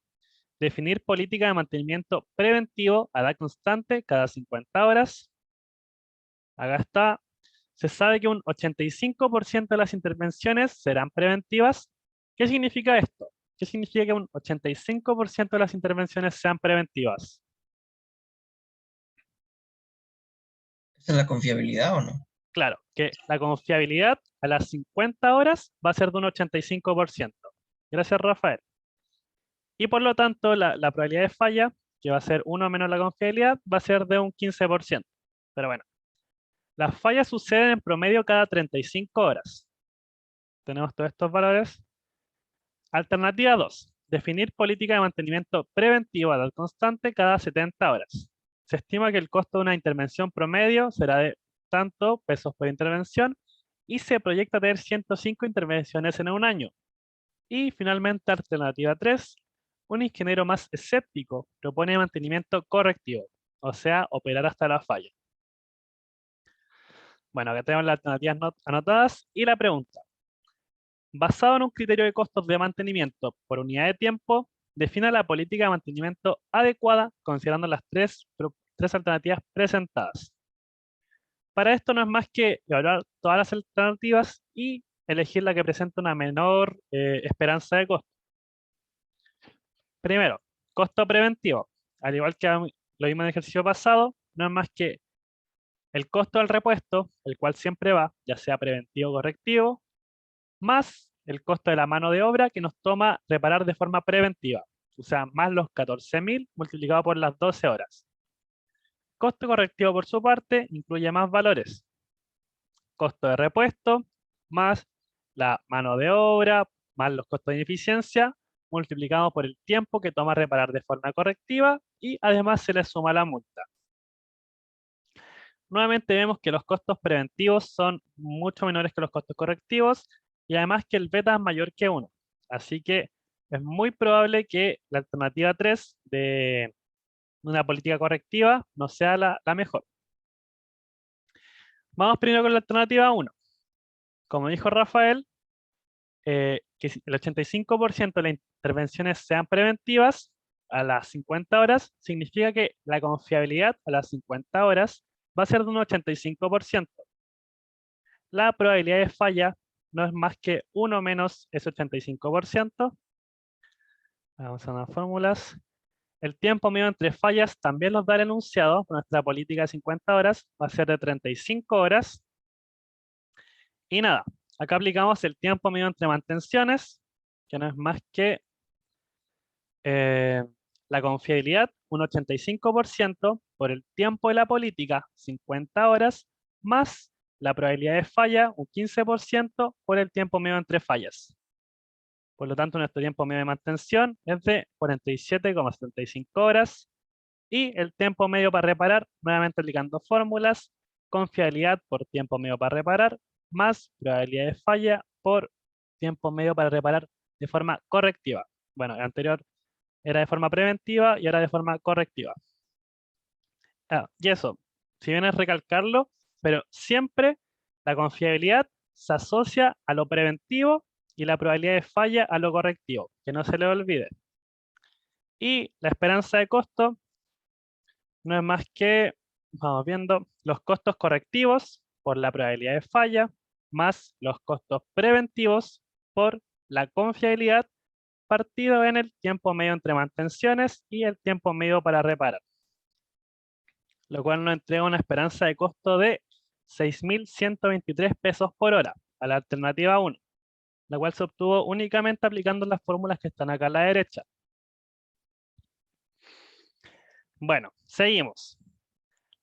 Definir política de mantenimiento preventivo a edad constante cada 50 horas. Acá está. Se sabe que un 85% de las intervenciones serán preventivas. ¿Qué significa esto? ¿Qué significa que un 85% de las intervenciones sean preventivas? ¿Esa es la confiabilidad o no? Claro, que la confiabilidad a las 50 horas va a ser de un 85%. Gracias, Rafael. Y por lo tanto, la probabilidad de falla, que va a ser 1 menos la confiabilidad, va a ser de un 15%. Pero bueno, las fallas suceden en promedio cada 35 horas. Tenemos todos estos valores. Alternativa 2. Definir política de mantenimiento preventivo a edad constante cada 70 horas. Se estima que el costo de una intervención promedio será de tanto pesos por intervención y se proyecta tener 105 intervenciones en un año. Y finalmente, alternativa 3. Un ingeniero más escéptico propone mantenimiento correctivo, o sea, operar hasta la falla. Bueno, acá tenemos las alternativas anotadas y la pregunta. Basado en un criterio de costos de mantenimiento por unidad de tiempo, defina la política de mantenimiento adecuada considerando las tres alternativas presentadas. Para esto no es más que evaluar todas las alternativas y elegir la que presenta una menor esperanza de costo. Primero, costo preventivo. Al igual que lo vimos en el ejercicio pasado, no es más que el costo del repuesto, el cual siempre va, ya sea preventivo o correctivo, más el costo de la mano de obra que nos toma reparar de forma preventiva. O sea, más los 14.000 multiplicado por las 12 horas. Costo correctivo, por su parte, incluye más valores. Costo de repuesto, más la mano de obra, más los costos de ineficiencia, multiplicado por el tiempo que toma reparar de forma correctiva y además se le suma la multa. Nuevamente vemos que los costos preventivos son mucho menores que los costos correctivos y además que el beta es mayor que 1. Así que es muy probable que la alternativa 3 de una política correctiva no sea la mejor. Vamos primero con la alternativa 1. Como dijo Rafael, que si el 85% de las intervenciones sean preventivas a las 50 horas, significa que la confiabilidad a las 50 horas va a ser de un 85%. La probabilidad de falla no es más que 1 menos ese 85%. Vamos a unas fórmulas. El tiempo medio entre fallas también nos da el enunciado. Nuestra política de 50 horas va a ser de 35 horas. Y nada, acá aplicamos el tiempo medio entre mantenciones, que no es más que la confiabilidad, un 85% por el tiempo de la política, 50 horas, más la probabilidad de falla, un 15% por el tiempo medio entre fallas. Por lo tanto, nuestro tiempo medio de mantención es de 47,75 horas. Y el tiempo medio para reparar, nuevamente aplicando fórmulas, confiabilidad por tiempo medio para reparar, más probabilidad de falla por tiempo medio para reparar de forma correctiva. Bueno, el anterior era de forma preventiva y ahora de forma correctiva. Y eso, si bien es recalcarlo, pero siempre la confiabilidad se asocia a lo preventivo y la probabilidad de falla a lo correctivo, que no se le olvide. Y la esperanza de costo no es más que, vamos viendo, los costos correctivos por la probabilidad de falla, más los costos preventivos por la confiabilidad, partido en el tiempo medio entre mantenciones y el tiempo medio para reparar, lo cual nos entrega una esperanza de costo de 6.123 pesos por hora a la alternativa 1, la cual se obtuvo únicamente aplicando las fórmulas que están acá a la derecha. Bueno, seguimos.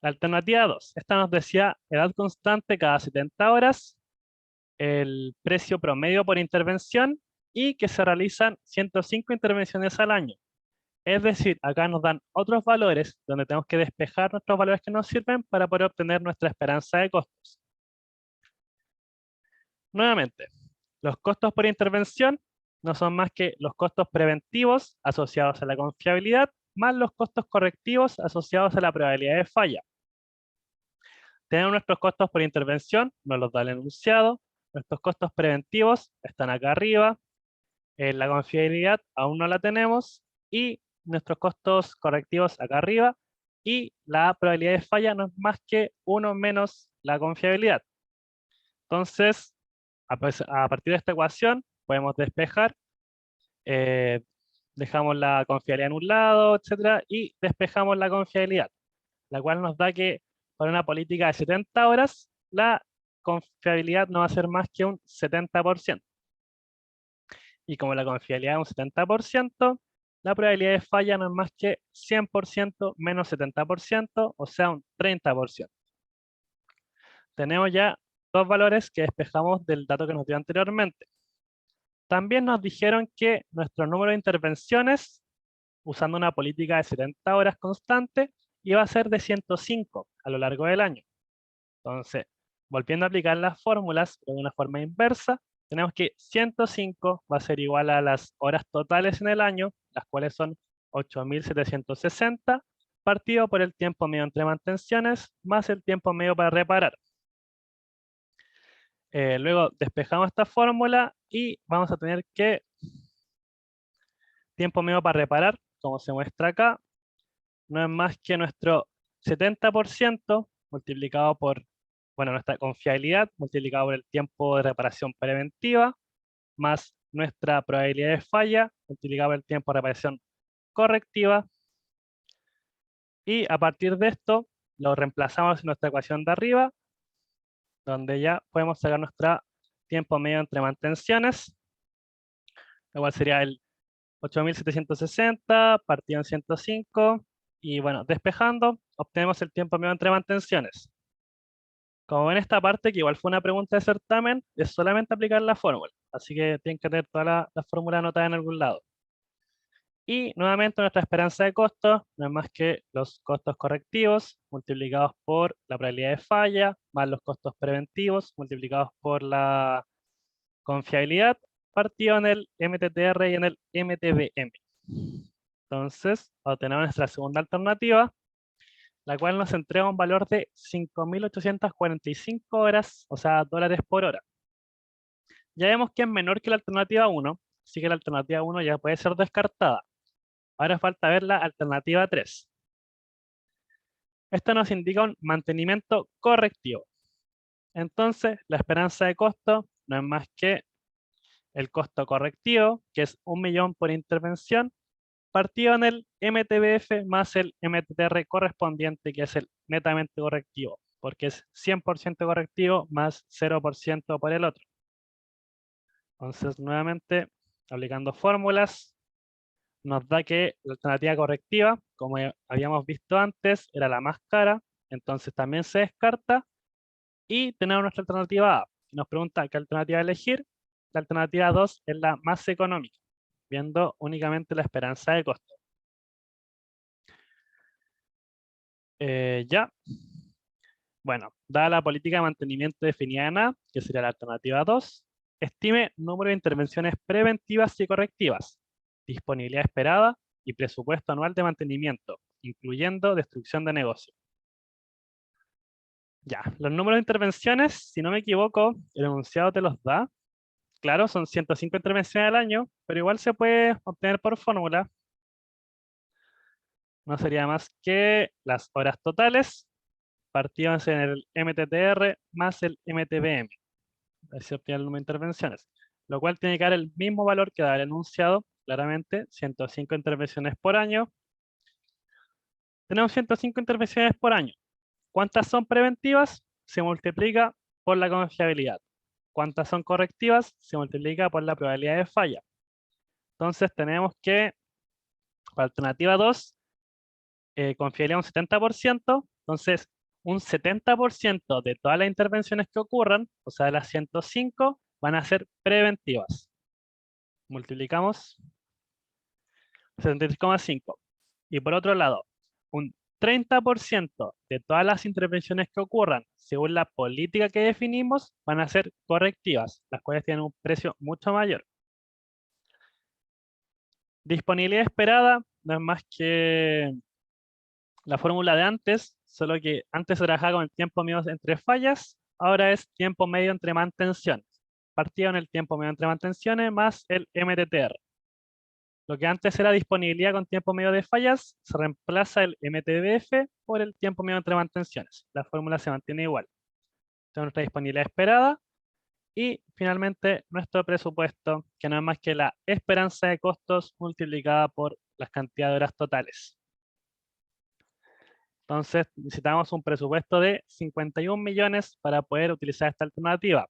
La alternativa 2, esta nos decía edad constante cada 70 horas, el precio promedio por intervención y que se realizan 105 intervenciones al año. Es decir, acá nos dan otros valores donde tenemos que despejar nuestros valores que nos sirven para poder obtener nuestra esperanza de costos. Nuevamente, los costos por intervención no son más que los costos preventivos asociados a la confiabilidad más los costos correctivos asociados a la probabilidad de falla. Tenemos nuestros costos por intervención, nos los da el enunciado. Nuestros costos preventivos están acá arriba. La confiabilidad aún no la tenemos. Y nuestros costos correctivos acá arriba. Y la probabilidad de falla no es más que 1 menos la confiabilidad. Entonces, a partir de esta ecuación, podemos despejar. Dejamos la confiabilidad en un lado, etcétera, y despejamos la confiabilidad, la cual nos da que para una política de 70 horas, la confiabilidad no va a ser más que un 70%. Y como la confiabilidad es un 70%, la probabilidad de falla no es más que 100% menos 70%, o sea, un 30%. Tenemos ya dos valores que despejamos del dato que nos dio anteriormente. También nos dijeron que nuestro número de intervenciones, usando una política de 70 horas constante, iba a ser de 105 a lo largo del año. Entonces, volviendo a aplicar las fórmulas de una forma inversa, tenemos que 105 va a ser igual a las horas totales en el año, las cuales son 8.760, partido por el tiempo medio entre mantenciones, más el tiempo medio para reparar. Luego despejamos esta fórmula y vamos a tener que tiempo medio para reparar, como se muestra acá, no es más que nuestro 70% multiplicado por, bueno, nuestra confiabilidad multiplicado por el tiempo de reparación preventiva, más nuestra probabilidad de falla multiplicado por el tiempo de reparación correctiva. Y a partir de esto, lo reemplazamos en nuestra ecuación de arriba, donde ya podemos sacar nuestro tiempo medio entre mantenciones, lo cual sería el 8.760 partido en 105, y bueno, despejando, obtenemos el tiempo medio entre mantenciones. Como ven, esta parte, que igual fue una pregunta de certamen, es solamente aplicar la fórmula, así que tienen que tener toda la fórmula anotada en algún lado. Y nuevamente nuestra esperanza de costo no es más que los costos correctivos multiplicados por la probabilidad de falla, más los costos preventivos multiplicados por la confiabilidad, partido en el MTTR y en el MTBM. Entonces, obtenemos nuestra segunda alternativa, la cual nos entrega un valor de 5.845 horas, o sea, dólares por hora. Ya vemos que es menor que la alternativa 1, así que la alternativa 1 ya puede ser descartada. Ahora falta ver la alternativa 3. Esta nos indica un mantenimiento correctivo. Entonces, la esperanza de costo no es más que el costo correctivo, que es 1 millón por intervención, partido en el MTBF más el MTTR correspondiente, que es el netamente correctivo, porque es 100% correctivo más 0% por el otro. Entonces, nuevamente, aplicando fórmulas, nos da que la alternativa correctiva, como habíamos visto antes, era la más cara, entonces también se descarta, y tenemos nuestra alternativa A. Si nos pregunta qué alternativa elegir, la alternativa 2 es la más económica, viendo únicamente la esperanza de costo. Ya. Bueno, dada la política de mantenimiento definida en A, que sería la alternativa 2, estime número de intervenciones preventivas y correctivas, disponibilidad esperada y presupuesto anual de mantenimiento, incluyendo destrucción de negocio. Ya, los números de intervenciones, si no me equivoco, el enunciado te los da. Claro, son 105 intervenciones al año, pero igual se puede obtener por fórmula. No sería más que las horas totales partidos en el MTTR más el MTBM. Así obtiene el número de intervenciones. Lo cual tiene que dar el mismo valor que da el enunciado, claramente, 105 intervenciones por año. Tenemos 105 intervenciones por año. ¿Cuántas son preventivas? Se multiplica por la confiabilidad. ¿Cuántas son correctivas? Se multiplica por la probabilidad de falla. Entonces tenemos que, para alternativa 2, confiabilidad un 70%. Entonces, un 70% de todas las intervenciones que ocurran, o sea, de las 105, van a ser preventivas. Multiplicamos 73,5. Y por otro lado, un 30% de todas las intervenciones que ocurran según la política que definimos van a ser correctivas, las cuales tienen un precio mucho mayor. Disponibilidad esperada no es más que la fórmula de antes, solo que antes se trabajaba con el tiempo medio entre fallas, ahora es tiempo medio entre mantenciones. Partía en el tiempo medio entre mantenciones más el MTTR. Lo que antes era disponibilidad con tiempo medio de fallas, se reemplaza el MTBF por el tiempo medio entre mantenciones. La fórmula se mantiene igual. Tenemos nuestra disponibilidad esperada y finalmente nuestro presupuesto, que no es más que la esperanza de costos multiplicada por las cantidades de horas totales. Entonces necesitamos un presupuesto de 51 millones para poder utilizar esta alternativa.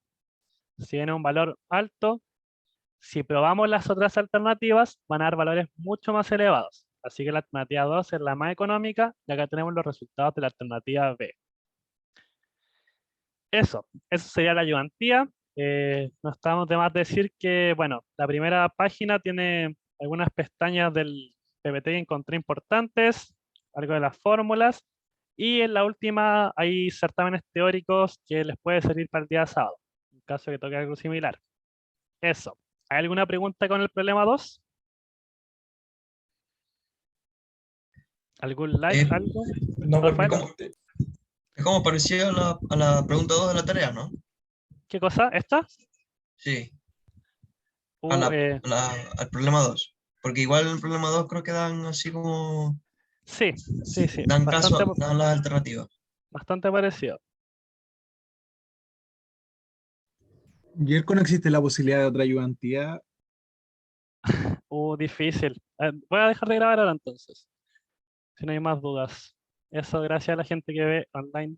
Si tiene un valor alto, si probamos las otras alternativas, van a dar valores mucho más elevados. Así que la alternativa 2 es la más económica y acá tenemos los resultados de la alternativa B. Eso sería la ayudantía. No estamos de más decir que, bueno, la primera página tiene algunas pestañas del PPT que encontré importantes, algo de las fórmulas, y en la última hay certámenes teóricos que les puede servir para el día sábado, en caso de que toque algo similar. Eso. ¿Hay alguna pregunta con el problema 2? ¿Algún like, algo? No, Rafael, Es como parecía a la pregunta 2 de la tarea, ¿no? ¿qué cosa? ¿Esta? Sí, Uh, al problema 2. Porque igual en el problema 2 creo que dan así como, sí, sí. dan caso, dan las alternativas. Bastante parecido. ¿Yerko no existe la posibilidad de otra ayudantía? Difícil. Voy a dejar de grabar ahora entonces. Si no hay más dudas. Eso gracias a la gente que ve online.